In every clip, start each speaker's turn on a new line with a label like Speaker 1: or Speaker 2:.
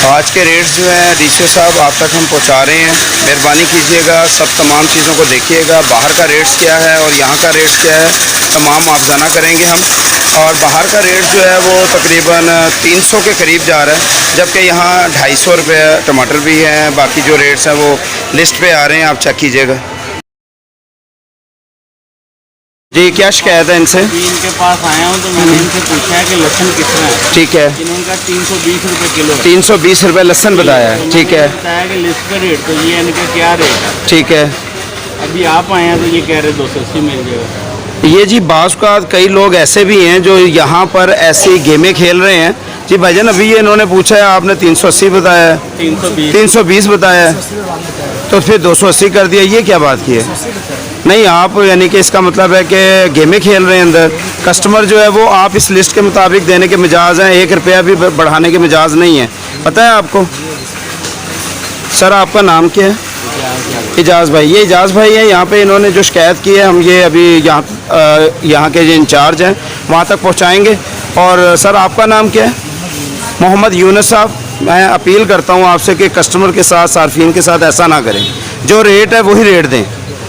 Speaker 1: आज के रेट्स जो हैं डीसी साहब आप तक हम पहुंचा रहे हैं। मेहरबानी कीजिएगा, सब तमाम चीज़ों को देखिएगा। बाहर का रेट्स क्या है और यहाँ का रेट्स क्या है, तमाम मुआवजाना करेंगे हम। और बाहर का रेट जो है वो तकरीबन 300 के करीब जा रहा है, जबकि यहाँ 250 रुपये टमाटर भी हैं। बाकी जो रेट्स हैं वो लिस्ट पे आ रहे हैं, आप चेक कीजिएगा। जी, क्या शिकायत है इनसे?
Speaker 2: इनके पास आया हूँ तो मैंने इनसे पूछा है कि लहसुन कितना है।
Speaker 1: ठीक है।
Speaker 2: इन्होंने कहा 320 रुपये किलो।
Speaker 1: 320 रुपये लहसुन बताया है। ठीक है।
Speaker 2: बताया कि लिस्ट का रेट, तो ये इनका क्या रेट है?
Speaker 1: ठीक है।
Speaker 2: अभी आप आए हैं तो ये कह रहे 280 मिल जाएगा।
Speaker 1: ये जी बाज़ का कई लोग ऐसे भी हैं जो यहाँ पर ऐसी गेमें खेल रहे हैं। जी भाईजान, अभी ये इन्होंने पूछा है, आपने 380 बताया है, 320 बताया है, तो फिर 280 कर दिया। ये क्या बात की है? नहीं, आप यानी कि इसका मतलब है कि गेमें खेल रहे हैं अंदर। कस्टमर जो है वो आप इस लिस्ट के मुताबिक देने के मिजाज हैं, 1 रुपया भी बढ़ाने के मिजाज नहीं है। पता है आपको? सर, आपका नाम क्या है? इजाज़ भाई। ये इजाज़ भाई है। यहाँ पे इन्होंने जो शिकायत की है, हम ये अभी यहाँ के जो इंचार्ज हैं वहाँ तक पहुँचाएँगे। और सर, आपका नाम क्या है? मोहम्मद यूनुस साहब। मैं अपील करता हूँ आपसे कि कस्टमर के साथ, सार्फिन के साथ ऐसा ना करें। जो रेट है वही रेट दें।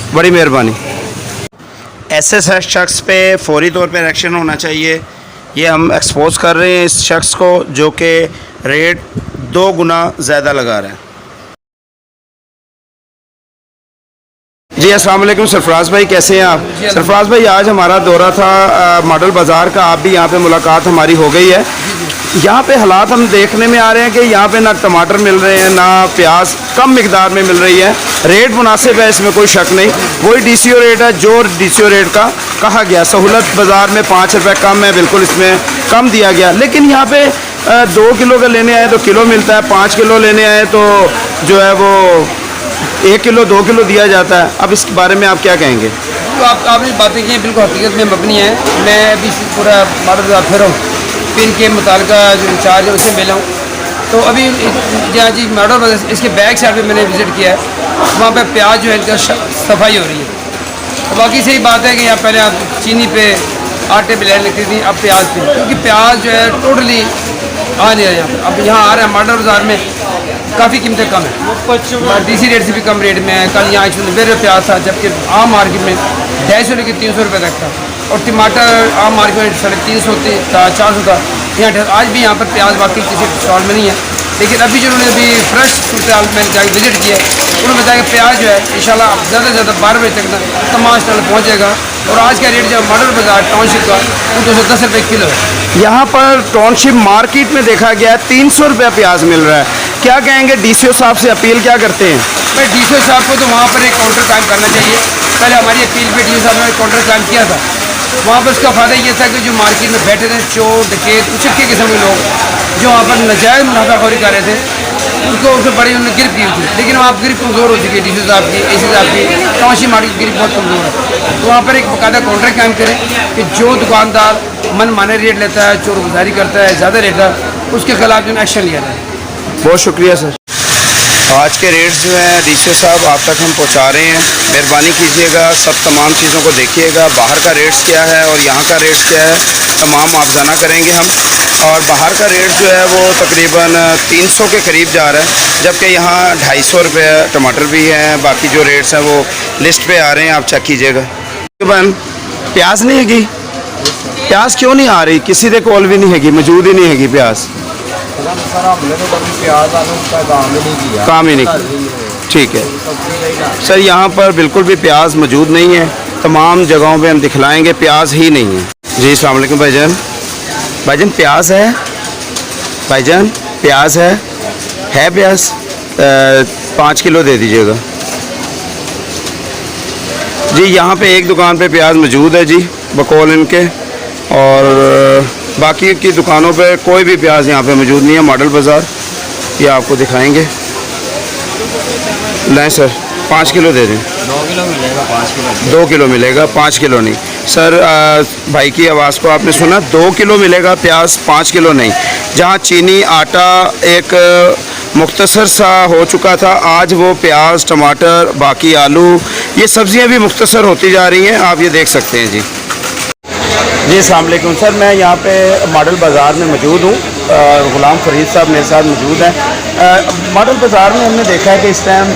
Speaker 1: बड़ी मेहरबानी। ऐसे शख्स पे फौरी तौर पे एक्शन होना चाहिए। ये हम एक्सपोज कर रहे हैं इस शख्स को जो कि रेट 2 गुना ज़्यादा लगा रहा है। जी, अस्सलाम वालेकुम सरफराज भाई, कैसे हैं आप? सरफराज भाई, आज हमारा दौरा था मॉडल बाज़ार का, आप भी यहाँ पे मुलाकात हमारी हो गई है। यहाँ पे हालात हम देखने में आ रहे हैं कि यहाँ पे ना टमाटर मिल रहे हैं, ना प्याज, कम मिकदार में मिल रही है। रेट मुनासिब है, इसमें कोई शक नहीं। वही डीसीओ रेट है जो डीसीओ रेट का कहा गया। सहूलत बाज़ार में 5 रुपये कम है, बिल्कुल इसमें कम दिया गया। लेकिन यहाँ पे 2 किलो का लेने आए तो किलो मिलता है, 5 किलो लेने आए तो जो है वो 1 किलो 2 किलो दिया जाता है। अब इसके बारे में आप क्या कहेंगे?
Speaker 3: तो आपने बातें की बिल्कुल हकीकत में मबनी है। मैं अभी पूरा मॉडल बाज़ार फिर हूँ, पिन के मुतालिका जो इंचार्ज है उससे मिला हूँ। तो अभी जहाँ जी मॉडल बाज़ार इसके बैक साइड पे मैंने विज़िट किया है, वहाँ पे प्याज जो है इनका सफाई हो रही है। तो बाकी सही बात है कि यहाँ पहले आप चीनी पे आटे पे लाइन लगती थी, अब प्याज पे, क्योंकि प्याज जो है टोटली आ नहीं रहा यहाँ पर। अब यहाँ आ रहा है मॉडल बाज़ार में काफ़ी कीमतें कम है, डीसी रेट से भी कम रेट में है। कल यहाँ 190 रुपये प्याज था, जबकि आम मार्केट में 250 लेके 300 रुपये तक था। और टमाटर आम मार्केट में 350 था, 400 था। यहाँ आज भी यहाँ पर प्याज वाकई किसी स्टॉल में नहीं है। लेकिन अभी जो उन्होंने अभी फ्रेश सूरत मैंने जाकर विजिट किया, उन्होंने बताया कि प्याज जो है इंशाल्लाह अब ज़्यादा से ज़्यादा 12 बजे तक ना तमाम स्टॉल पहुँचेगा। और आज का रेट जो मॉडल बाज़ार टाउनशिप का वो 210 रुपये किलो है।
Speaker 1: यहाँ पर टाउनशिप मार्केट में देखा गया है 300 रुपये प्याज मिल रहा है। क्या कहेंगे? डीसीओ साहब से अपील क्या करते हैं?
Speaker 3: भाई, डीसीओ साहब को तो वहाँ पर एक काउंटर कायम करना चाहिए। पहले हमारी अपील पे डीसीओ साहब ने काउंटर कायम किया था। वहाँ पर उसका फ़ायदा ये था कि जो मार्केट में बैठे थे चोर डकैत कुछ के किस्म के लोग जो वहाँ पर नाजायज़ मुनाफाखोरी कर रहे थे, उनको बड़ी उन्होंने गिरफ्त की थी। लेकिन वहाँ पर गिरफ्त कमज़ोर हो चुकी है डीसी साहब की, एसी साहब की। टाउनशिप मार्केट की गिरफ्त बहुत कमज़ोर है। तो वहाँ पर एक बाकायदा काउंटर कायम करें कि जो दुकानदार मन माने रेट लेता है, चोर गुजारी करता है, ज़्यादा रेट है, उसके खिलाफ जो एक्शन लिया जाए।
Speaker 1: बहुत शुक्रिया सर। आज के रेट्स जो हैं डीसी साहब आप तक हम पहुंचा रहे हैं। मेहरबानी कीजिएगा, सब तमाम चीज़ों को देखिएगा। बाहर का रेट्स क्या है और यहाँ का रेट्स क्या है, तमाम मुआवजाना करेंगे हम। और बाहर का रेट जो है वो तकरीबन 300 के करीब जा रहा है, जबकि यहाँ 250 रुपये टमाटर भी हैं। बाकी जो रेट्स हैं वो लिस्ट पे आ रहे हैं, आप चेक कीजिएगा। प्याज नहीं हैगी? प्याज क्यों नहीं आ रही? किसी दे कॉल भी नहीं हैगी, मौजूद ही नहीं हैगी प्याज। काम ही नहीं। ठीक है सर, यहाँ पर बिल्कुल भी प्याज मौजूद नहीं है। तमाम जगहों पे हम दिखलाएंगे, प्याज ही नहीं है। जी, अस्सलाम वालेकुम भाईजान। भाईजान प्याज है? भाईजान प्याज है प्याज 5 किलो दे दीजिएगा जी। यहाँ पे एक दुकान पे प्याज मौजूद है जी बकौल इनके, और बाकी की दुकानों पे कोई भी प्याज यहाँ पे मौजूद नहीं है। मॉडल बाज़ार ये आपको दिखाएंगे। नहीं सर, 5 किलो दे दें।
Speaker 2: 2 किलो मिलेगा, 5 किलो
Speaker 1: 2 किलो मिलेगा, 5 किलो नहीं सर। भाई की आवाज़ को आपने सुना, 2 किलो मिलेगा प्याज, 5 किलो नहीं। जहाँ चीनी आटा एक मुख्तसर सा हो चुका था, आज वो प्याज टमाटर बाकी आलू ये सब्ज़ियाँ भी मुख्तसर होती जा रही हैं, आप ये देख सकते हैं जी। जी, अस्सलाम वालेकुम सर, मैं यहाँ पे मॉडल बाज़ार में मौजूद हूँ गुलाम फरीद साहब मेरे साथ मौजूद हैं। मॉडल बाज़ार में हमने देखा है कि इस टाइम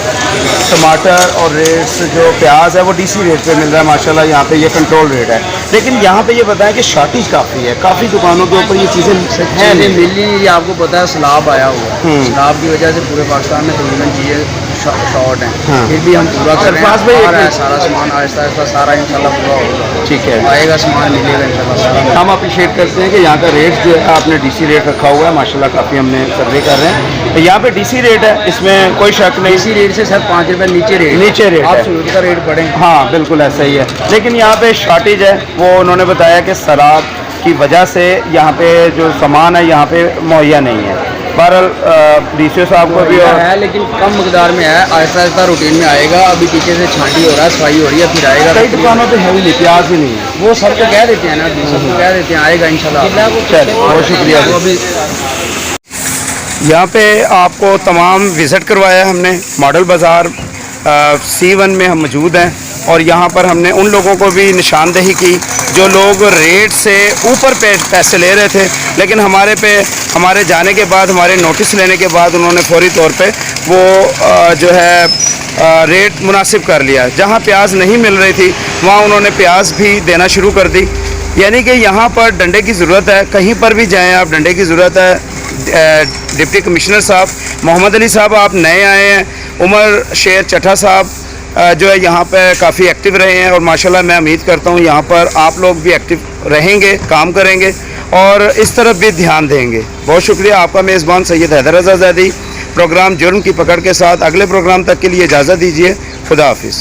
Speaker 1: टमाटर और रेट्स जो प्याज है वो डीसी रेट पे मिल रहा है माशाल्लाह, यहाँ पे ये कंट्रोल रेट है। लेकिन यहाँ पे ये बताएं कि शॉर्टेज काफ़ी है, काफ़ी दुकानों के ऊपर ये चीज़ें हैं
Speaker 4: चीज़ें
Speaker 1: नहीं।
Speaker 4: मिली, ये आपको पता है सैलाब आया हुआ है। सैलाब की वजह से पूरे पाकिस्तान में तकरीबन चीज़ें शॉर्ट हैं।
Speaker 1: हाँ।
Speaker 4: फिर भी हम पूरा कर रहे
Speaker 1: अरफाज भाई,
Speaker 4: हैं, आ
Speaker 1: एक
Speaker 4: रहा है
Speaker 1: मिनट।
Speaker 4: सारा सामान आहिस्ता आहिस्ता सारा इंशाल्लाह पूरा होगा।
Speaker 1: ठीक है,
Speaker 4: आएगा सामान, मिलेगा इंशाल्लाह सारा।
Speaker 1: हम अप्रिशिएट करते हैं कि यहाँ का रेट जो है आपने डीसी रेट रखा हुआ है माशाल्लाह, काफ़ी हमने सर्वे कर रहे हैं। तो यहाँ पे डीसी रेट है, इसमें कोई शक नहीं।
Speaker 4: इसी रेट से सर 5 रुपये नीचे रेट
Speaker 1: नीचे रेट
Speaker 4: आप
Speaker 1: है।
Speaker 4: सूरत का रेट पढ़ें।
Speaker 1: हाँ बिल्कुल ऐसा ही है, लेकिन यहाँ पे शॉर्टेज है। वो उन्होंने बताया कि शराब की वजह से यहाँ पे जो सामान है यहाँ पे मुहैया नहीं है। बहरहाल डीसीओ साहब को भी और
Speaker 4: है लेकिन कम मकदार में है, आहिस्ता आहिस्ता रूटीन में आएगा। अभी पीछे से छांटी हो रहा है, सफाई हो रही है, फिर आएगा।
Speaker 1: कई दुकानों पे हैवी प्याज ही नहीं है।
Speaker 4: वो सबको कह देते हैं ना, सबको कह देते हैं आएगा इंशाल्लाह।
Speaker 1: चलिए, बहुत शुक्रिया।
Speaker 4: वो अभी
Speaker 1: यहाँ पे आपको तमाम विज़िट करवाया हमने। मॉडल बाज़ार C1 में हम मौजूद हैं और यहाँ पर हमने उन लोगों को भी निशानदेही की जो लोग रेट से ऊपर पैसे ले रहे थे, लेकिन हमारे जाने के बाद, हमारे नोटिस लेने के बाद उन्होंने फौरी तौर पे वो जो है रेट मुनासिब कर लिया। जहाँ प्याज नहीं मिल रही थी वहाँ उन्होंने प्याज भी देना शुरू कर दी। यानी कि यहाँ पर डंडे की ज़रूरत है, कहीं पर भी जाएँ आप, डंडे की ज़रूरत है। डिप्टी कमिश्नर साहब मोहम्मद अली साहब आप नए आए हैं, उमर शेर चट्टा साहब जो है यहाँ पे काफ़ी एक्टिव रहे हैं और माशाल्लाह मैं उम्मीद करता हूँ यहाँ पर आप लोग भी एक्टिव रहेंगे, काम करेंगे और इस तरफ भी ध्यान देंगे। बहुत शुक्रिया आपका। मेज़बान सैयद हैदर रज़ा ज़ैदी प्रोग्राम जुर्म की पकड़ के साथ अगले प्रोग्राम तक के लिए इजाज़त दीजिए। खुदा हाफिज़।